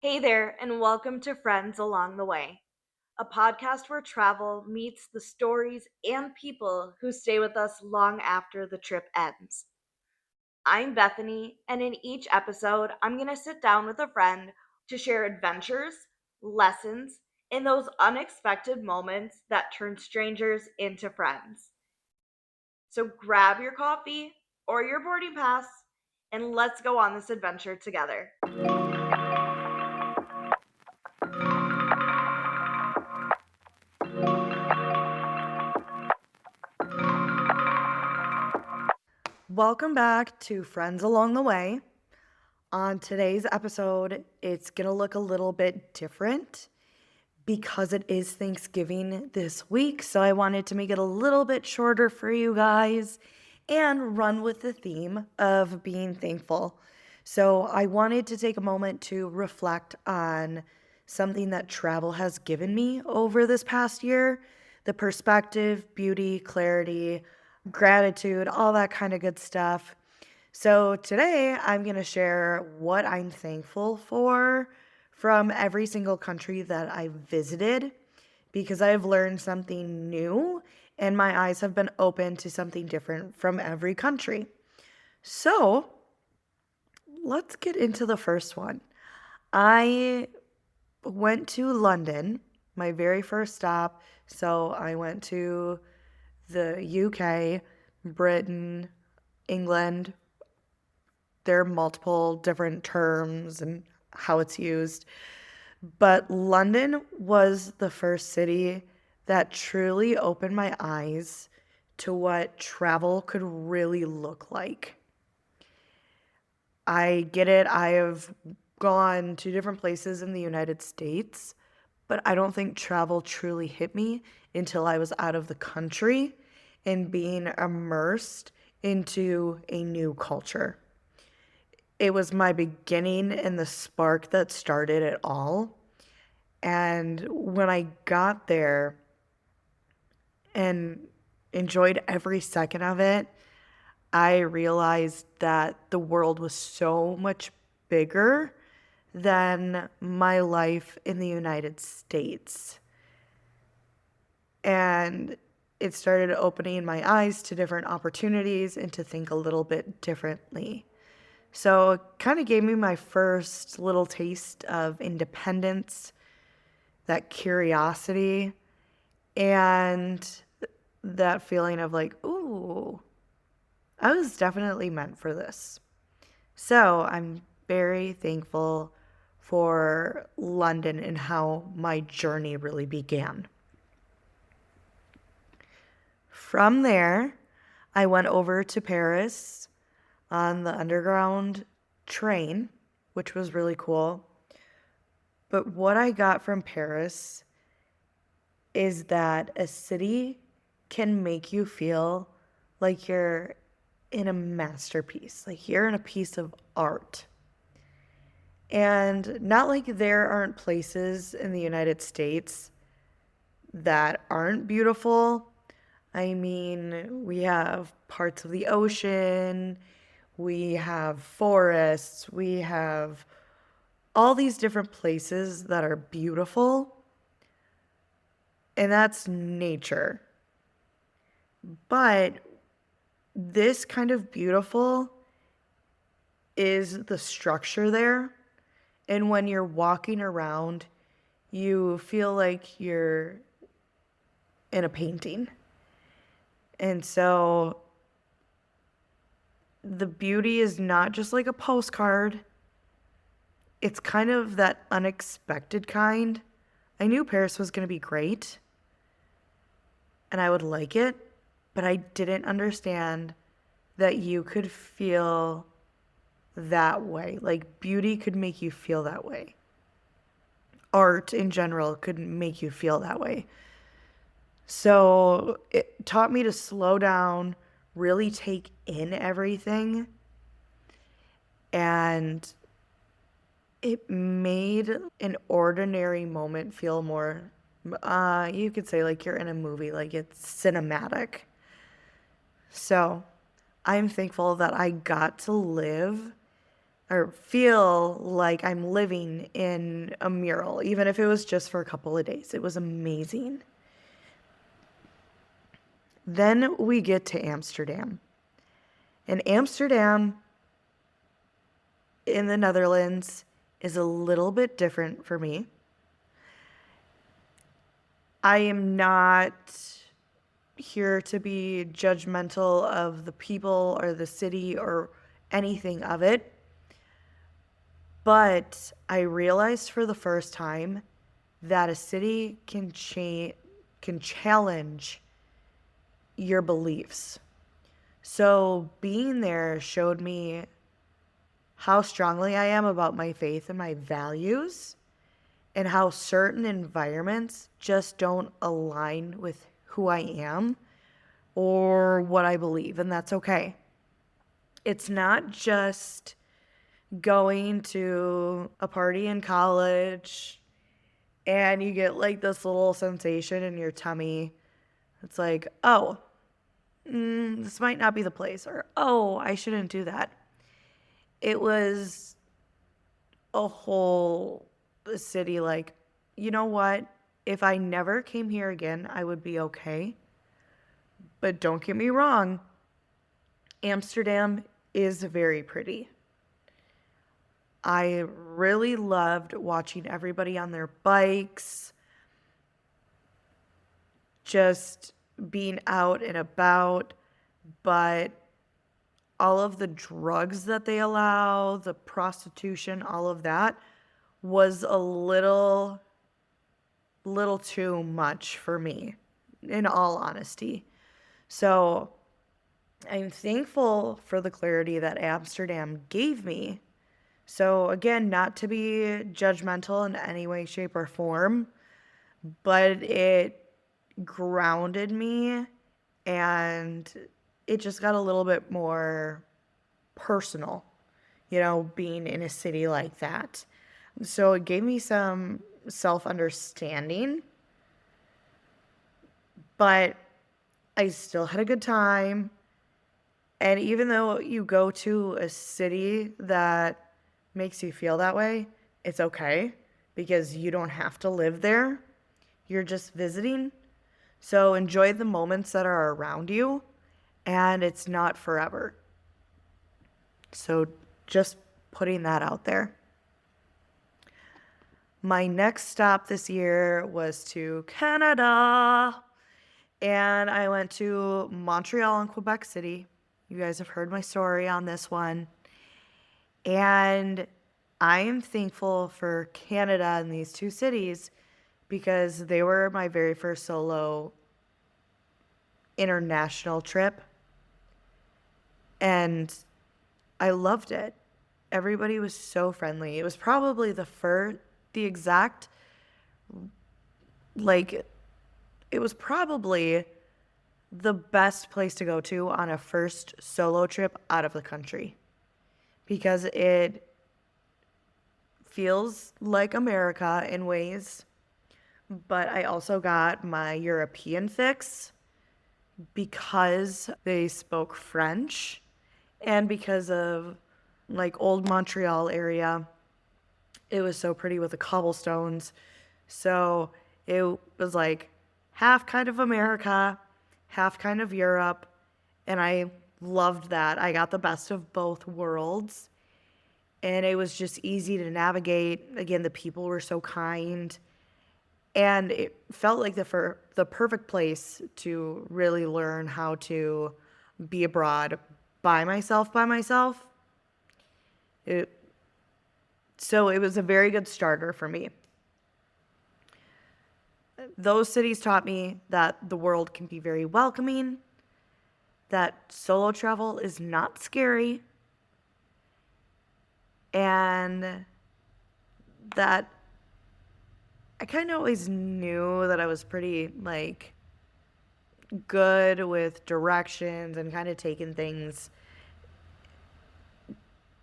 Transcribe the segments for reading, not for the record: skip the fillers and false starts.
Hey there, and welcome to Friends Along the Way, a podcast where travel meets the stories and people who stay with us long after the trip ends. I'm Bethany, and in each episode, I'm going to sit down with a friend to share adventures, lessons, and those unexpected moments that turn strangers into friends. So grab your coffee or your boarding pass, and let's go on this adventure together. Welcome back to Friends Along the Way. On today's episode, it's going to look a little bit different because it is Thanksgiving this week. So I wanted to make it a little bit shorter for you guys and run with the theme of being thankful. So I wanted to take a moment to reflect on something that travel has given me over this past year, the perspective, beauty, clarity, gratitude, all that kind of good stuff. So today I'm going to share what I'm thankful for from every single country that I've visited because I've learned something new and my eyes have been open to something different from every country. So let's get into the first one. I went to London, my very first stop. So I went to the UK, Britain, England. There are multiple different terms and how it's used. But London was the first city that truly opened my eyes to what travel could really look like. I get it. I have gone to different places in the United States, but I don't think travel truly hit me until I was out of the country and being immersed into a new culture. It was my beginning and the spark that started it all. And when I got there and enjoyed every second of it, I realized that the world was so much bigger than my life in the United States. And it started opening my eyes to different opportunities and to think a little bit differently. So it kind of gave me my first little taste of independence, that curiosity, and that feeling of like, ooh, I was definitely meant for this. So I'm very thankful for London and how my journey really began. From there, I went over to Paris on the underground train, which was really cool. But what I got from Paris is that a city can make you feel like you're in a masterpiece, like you're in a piece of art. And not like there aren't places in the United States that aren't beautiful. I mean, we have parts of the ocean, we have forests, we have all these different places that are beautiful, and that's nature. But this kind of beautiful is the structure there. And when you're walking around, you feel like you're in a painting. And so the beauty is not just like a postcard, it's kind of that unexpected kind. I knew Paris was going to be great and I would like it, but I didn't understand that you could feel that way. Like beauty could make you feel that way. Art in general could make you feel that way. So it taught me to slow down, really take in everything, and it made an ordinary moment feel more, you could say like you're in a movie, like it's cinematic. So I'm thankful that I got to live or feel like I'm living in a mural, even if it was just for a couple of days. It was amazing. Then we get to Amsterdam. And Amsterdam in the Netherlands is a little bit different for me. I am not here to be judgmental of the people or the city or anything of it. But I realized for the first time that a city can challenge your beliefs. So being there showed me how strongly I am about my faith and my values, and how certain environments just don't align with who I am or what I believe, and that's okay. It's not just going to a party in college and you get like this little sensation in your tummy. It's like, oh, this might not be the place, or oh, I shouldn't do that. It was a whole city like, you know what? If I never came here again, I would be okay. But don't get me wrong, Amsterdam is very pretty. I really loved watching everybody on their bikes, just being out and about, but all of the drugs that they allow, the prostitution, all of that was a little too much for me, in all honesty. So I'm thankful for the clarity that Amsterdam gave me. So again, not to be judgmental in any way, shape, or form, but it grounded me, and it just got a little bit more personal, being in a city like that. So it gave me some self-understanding, but I still had a good time. And even though you go to a city that makes you feel that way, it's okay, because you don't have to live there. You're just visiting. So enjoy the moments that are around you, and it's not forever. So just putting that out there. My next stop this year was to Canada, and I went to Montreal and Quebec City. You guys have heard my story on this one. And I am thankful for Canada and these two cities because they were my very first solo international trip. And I loved it. Everybody was so friendly. It was probably it was probably the best place to go to on a first solo trip out of the country, because it feels like America in ways, but I also got my European fix because they spoke French, and because of like old Montreal area, it was so pretty with the cobblestones. So it was like half kind of America, half kind of Europe, and I loved that. I got the best of both worlds, and it was just easy to navigate. Again, the people were so kind, and it felt like the perfect place to really learn how to be abroad by myself. So it was a very good starter for me. Those cities taught me that the world can be very welcoming, that solo travel is not scary, and that I kind of always knew that I was pretty good with directions and kind of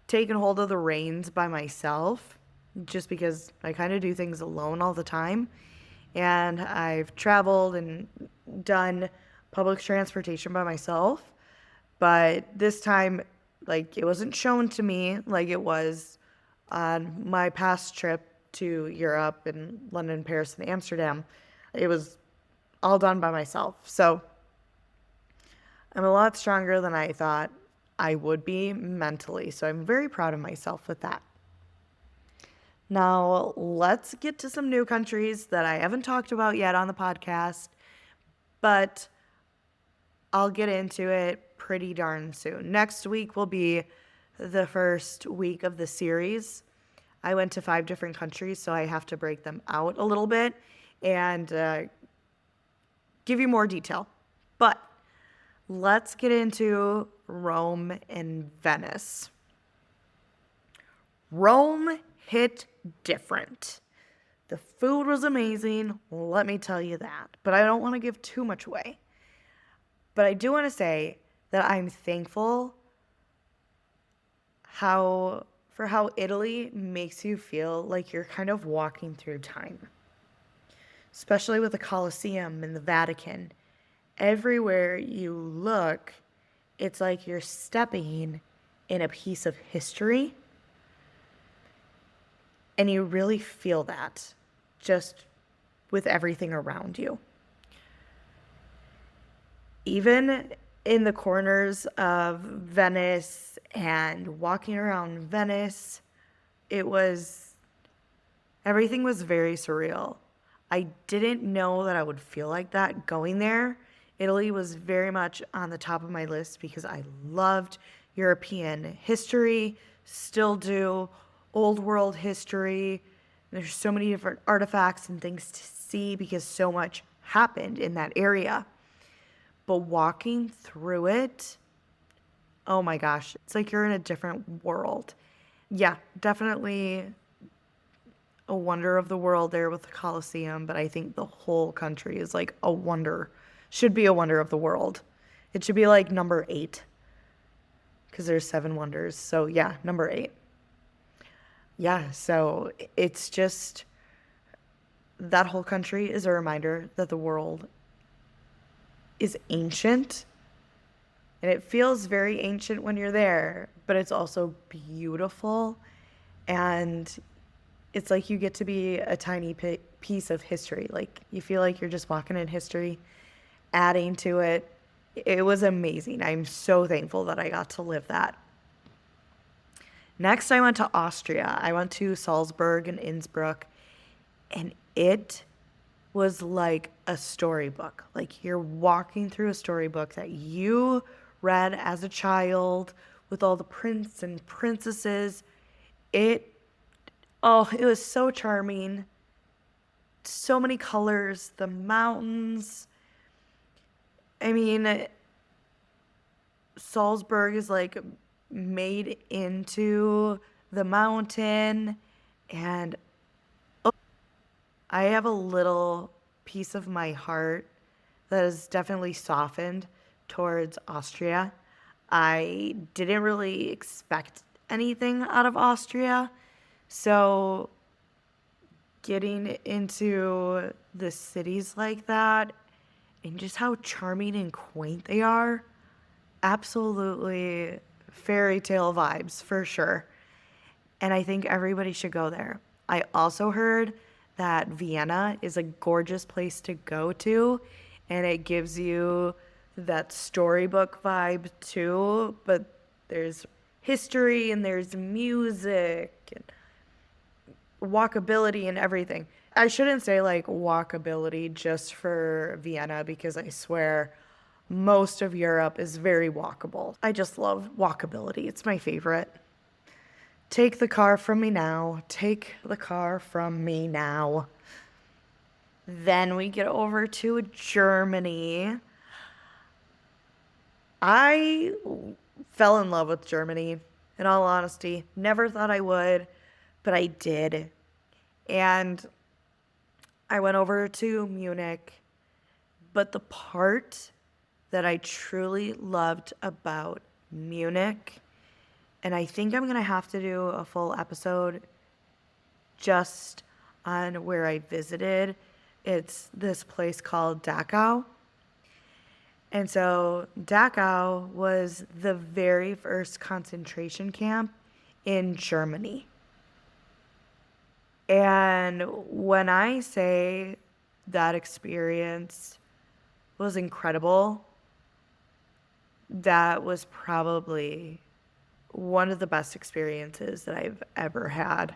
taking hold of the reins by myself, just because I kind of do things alone all the time. And I've traveled and done public transportation by myself, but this time Like, it wasn't shown to me like it was on my past trip to Europe and London, Paris, and Amsterdam. It was all done by myself. So I'm a lot stronger than I thought I would be mentally. So I'm very proud of myself with that. Now, let's get to some new countries that I haven't talked about yet on the podcast, but I'll get into it pretty darn soon. Next week will be the first week of the series. I went to 5 different countries, so I have to break them out a little bit and give you more detail. But let's get into Rome and Venice. Rome hit different. The food was amazing, let me tell you that. But I don't want to give too much away. But I do want to say that I'm thankful for how Italy makes you feel like you're kind of walking through time. Especially with the Colosseum and the Vatican. Everywhere you look, it's like you're stepping in a piece of history. And you really feel that just with everything around you. Even in the corners of Venice and walking around Venice, everything was very surreal. I didn't know that I would feel like that going there. Italy was very much on the top of my list because I loved European history, still do, old world history. There's so many different artifacts and things to see because so much happened in that area. But walking through it, oh my gosh, it's like you're in a different world. Yeah, definitely a wonder of the world there with the Colosseum, but I think the whole country is like a wonder, should be a wonder of the world. It should be like number 8 because there's 7 wonders. So yeah, number 8. Yeah, so it's just that whole country is a reminder that the world is ancient, and it feels very ancient when you're there, but it's also beautiful, and it's like you get to be a tiny piece of history. Like, you feel like you're just walking in history, adding to it. It was amazing. I'm so thankful that I got to live that. Next, I went to Austria. I went to Salzburg and Innsbruck, and it was like a storybook. Like, you're walking through a storybook that you read as a child with all the prince and princesses. It was so charming. So many colors, the mountains. I mean, Salzburg is like made into the mountain, and I have a little piece of my heart that is definitely softened towards Austria. I didn't really expect anything out of Austria, so getting into the cities like that and just how charming and quaint they are, absolutely fairy tale vibes for sure. And I think everybody should go there. I also heard that Vienna is a gorgeous place to go to, and it gives you that storybook vibe too, but there's history and there's music and walkability and everything. I shouldn't say like walkability just for Vienna because I swear most of Europe is very walkable. I just love walkability. It's my favorite. Take the car from me now. Take the car from me now. Then we get over to Germany. I fell in love with Germany, in all honesty. Never thought I would, but I did. And I went over to Munich. But the part that I truly loved about Munich, and I think I'm going to have to do a full episode just on where I visited. It's this place called Dachau. And so Dachau was the very first concentration camp in Germany. And when I say that experience was incredible, that was probably one of the best experiences that I've ever had.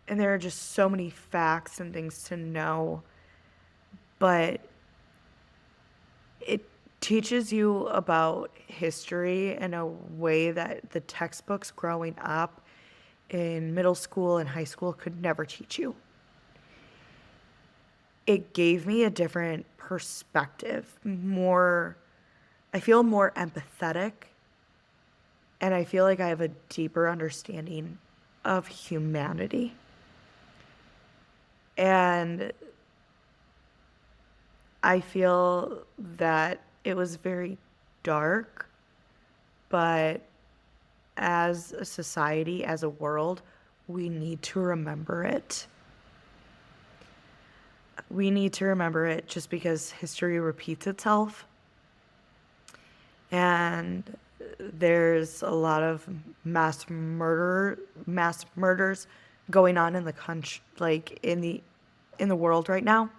And there are just so many facts and things to know, but it teaches you about history in a way that the textbooks growing up in middle school and high school could never teach you. It gave me a different perspective, I feel more empathetic, and I feel like I have a deeper understanding of humanity. And I feel that it was very dark, but as a society, as a world, we need to remember it. We need to remember it just because history repeats itself. And there's a lot of mass murders going on in the country, like in the world right now.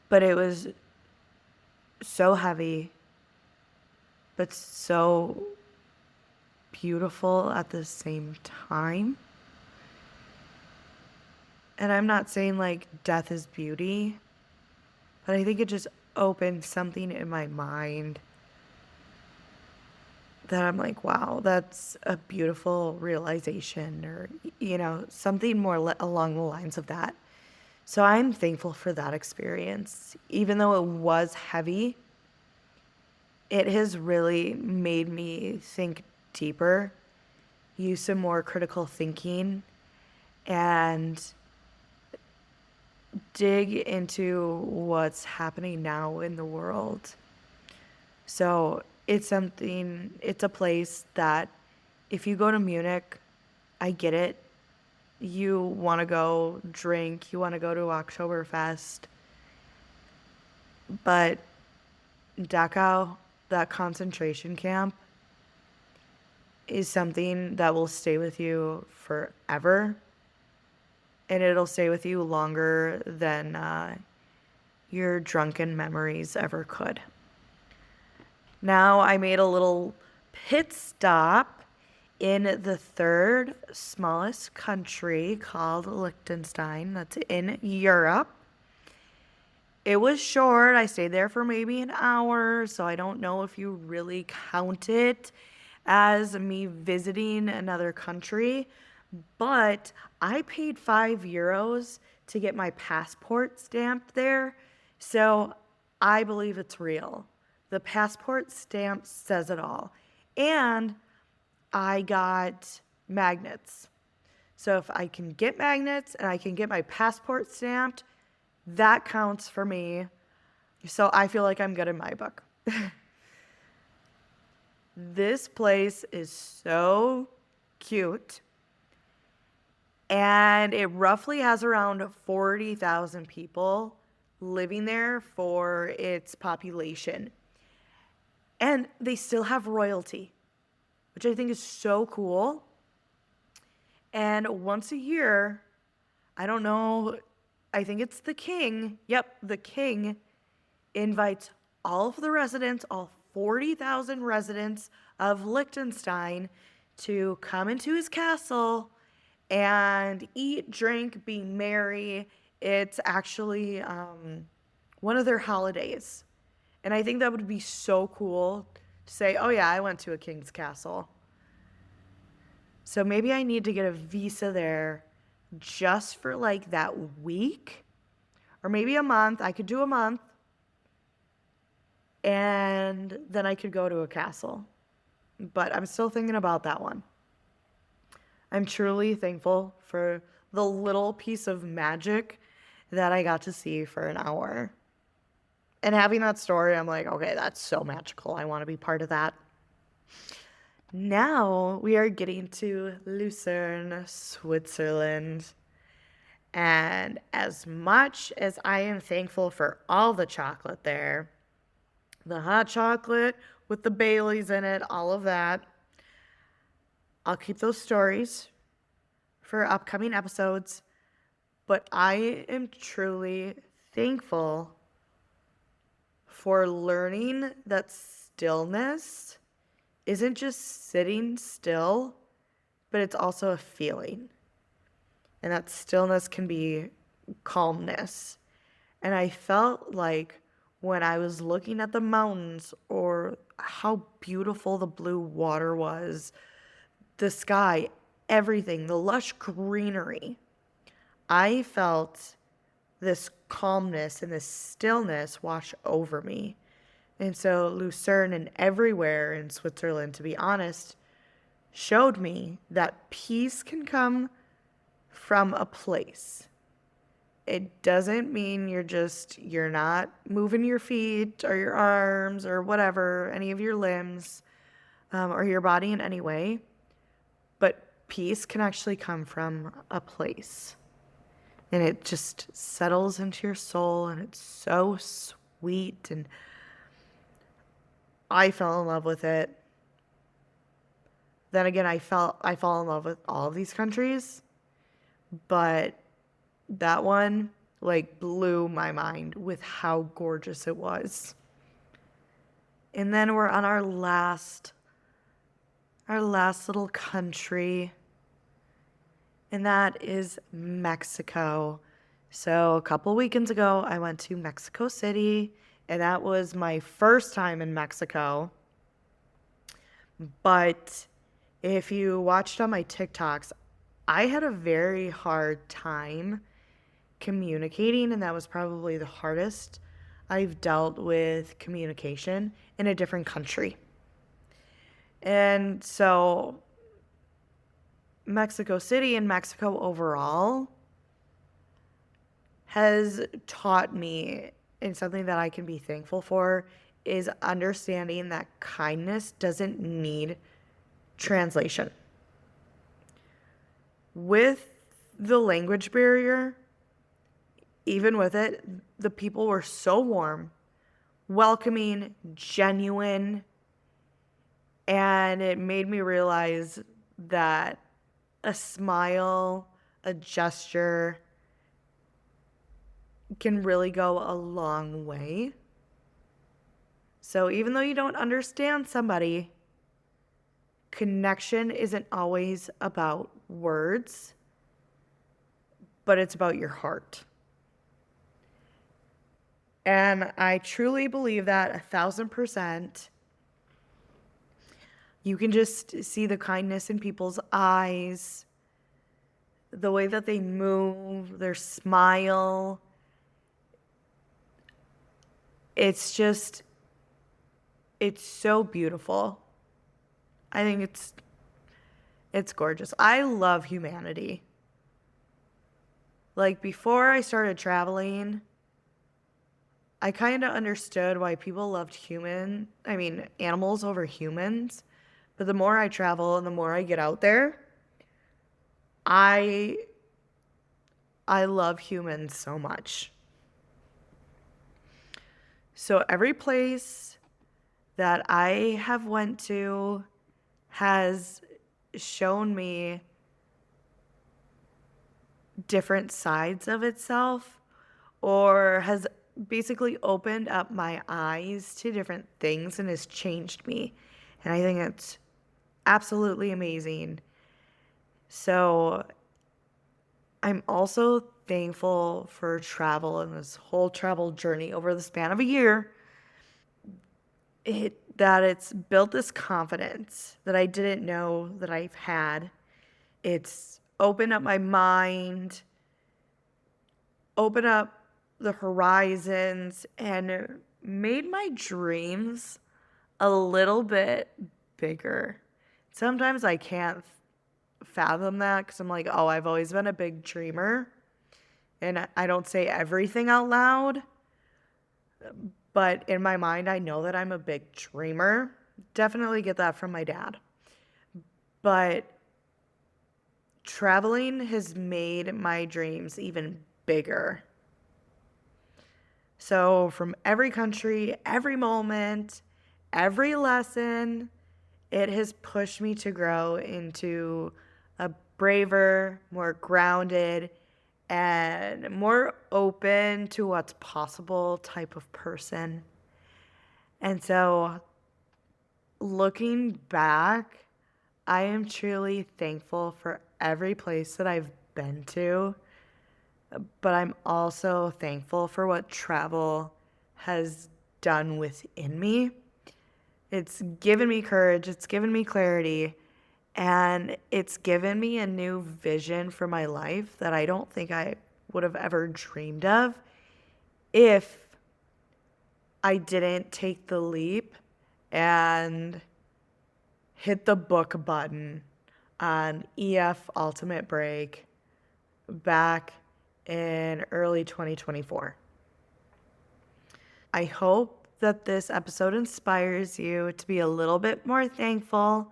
But it was so heavy, but so beautiful at the same time. And I'm not saying like death is beauty, but I think it just opened something in my mind that I'm like, wow, that's a beautiful realization, or, something more along the lines of that. So I'm thankful for that experience. Even though it was heavy, it has really made me think deeper, use some more critical thinking, and dig into what's happening now in the world. So it's a place that if you go to Munich, I get it. You want to go drink, you want to go to Oktoberfest. But Dachau, that concentration camp, is something that will stay with you forever. And it'll stay with you longer than your drunken memories ever could. Now, I made a little pit stop in the third smallest country called Liechtenstein. That's in Europe. It was short. I stayed there for maybe an hour, so I don't know if you really count it as me visiting another country. But I paid €5 to get my passport stamped there, so I believe it's real. The passport stamp says it all. And I got magnets. So if I can get magnets and I can get my passport stamped, that counts for me. So I feel like I'm good in my book. This place is so cute. And it roughly has around 40,000 people living there for its population. And they still have royalty, which I think is so cool. And once a year, I don't know, I think it's the king. Yep, the king invites all of the residents, all 40,000 residents of Liechtenstein, to come into his castle and eat, drink, be merry. It's actually one of their holidays. And I think that would be so cool to say, oh yeah, I went to a king's castle. So maybe I need to get a visa there just for like that week, or maybe a month. I could do a month, and then I could go to a castle. But I'm still thinking about that one. I'm truly thankful for the little piece of magic that I got to see for an hour. And having that story, I'm like, okay, that's so magical. I want to be part of that. Now we are getting to Lucerne, Switzerland. And as much as I am thankful for all the chocolate there, the hot chocolate with the Baileys in it, all of that. I'll keep those stories for upcoming episodes, but I am truly thankful for learning that stillness isn't just sitting still, but it's also a feeling. And that stillness can be calmness. And I felt like when I was looking at the mountains or how beautiful the blue water was, the sky, everything, the lush greenery, I felt this calmness and this stillness wash over me. And so Lucerne and everywhere in Switzerland, to be honest, showed me that peace can come from a place. It doesn't mean you're not moving your feet or your arms or whatever, any of your limbs, or your body in any way. But peace can actually come from a place. And it just settles into your soul, and it's so sweet. And I fell in love with it. Then again, I fall in love with all of these countries, but that one like blew my mind with how gorgeous it was. And then we're on our last little country, and that is Mexico. So a couple weekends ago, I went to Mexico City, and that was my first time in Mexico. But if you watched on my TikToks, I had a very hard time communicating, and that was probably the hardest I've dealt with communication in a different country. And so Mexico City and Mexico overall has taught me, and something that I can be thankful for, is understanding that kindness doesn't need translation. With the language barrier, even with it, the people were so warm, welcoming, genuine, and it made me realize that a smile, a gesture can really go a long way. So even though you don't understand somebody, connection isn't always about words, but it's about your heart. And I truly believe that 1,000%. You can just see the kindness in people's eyes, the way that they move, their smile. It's so beautiful. I think it's gorgeous. I love humanity. Like before I started traveling, I kind of understood why people loved animals over humans. But the more I travel and the more I get out there, I love humans so much. So every place that I have went to has shown me different sides of itself, or has basically opened up my eyes to different things and has changed me. And I think it's absolutely amazing. So I'm also thankful for travel and this whole travel journey over the span of a year. That it's built this confidence that I didn't know that I've had. It's opened up my mind, opened up the horizons, and made my dreams a little bit bigger. Sometimes I can't fathom that because I'm like, oh, I've always been a big dreamer. And I don't say everything out loud, but in my mind, I know that I'm a big dreamer. Definitely get that from my dad. But traveling has made my dreams even bigger. So, from every country, every moment, every lesson, it has pushed me to grow into a braver, more grounded, and more open to what's possible type of person. And so, looking back, I am truly thankful for every place that I've been to, but I'm also thankful for what travel has done within me. It's given me courage, it's given me clarity, and it's given me a new vision for my life that I don't think I would have ever dreamed of if I didn't take the leap and hit the book button on EF Ultimate Break back in early 2024. I hope that this episode inspires you to be a little bit more thankful.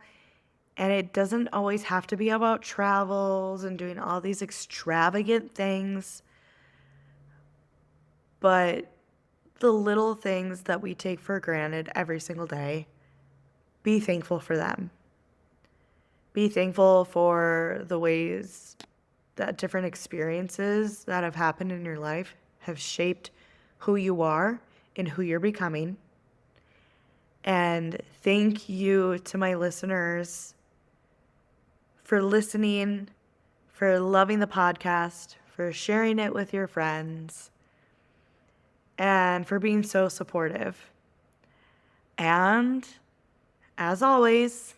And it doesn't always have to be about travels and doing all these extravagant things, but the little things that we take for granted every single day, be thankful for them. Be thankful for the ways that different experiences that have happened in your life have shaped who you are and who you're becoming. And thank you to my listeners for listening, for loving the podcast, for sharing it with your friends, and for being so supportive. And as always,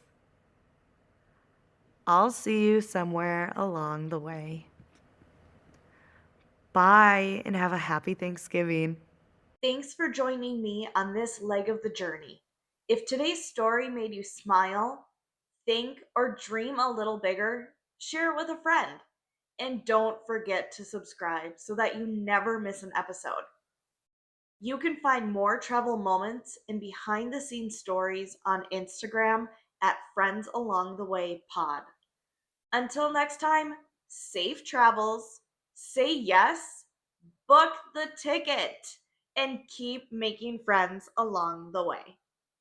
I'll see you somewhere along the way. Bye, and have a happy Thanksgiving. Thanks for joining me on this leg of the journey. If today's story made you smile, think, or dream a little bigger, share it with a friend. And don't forget to subscribe so that you never miss an episode. You can find more travel moments and behind the scenes stories on Instagram at Friends Along the Way Pod. Until next time, safe travels, say yes, book the ticket, and keep making friends along the way.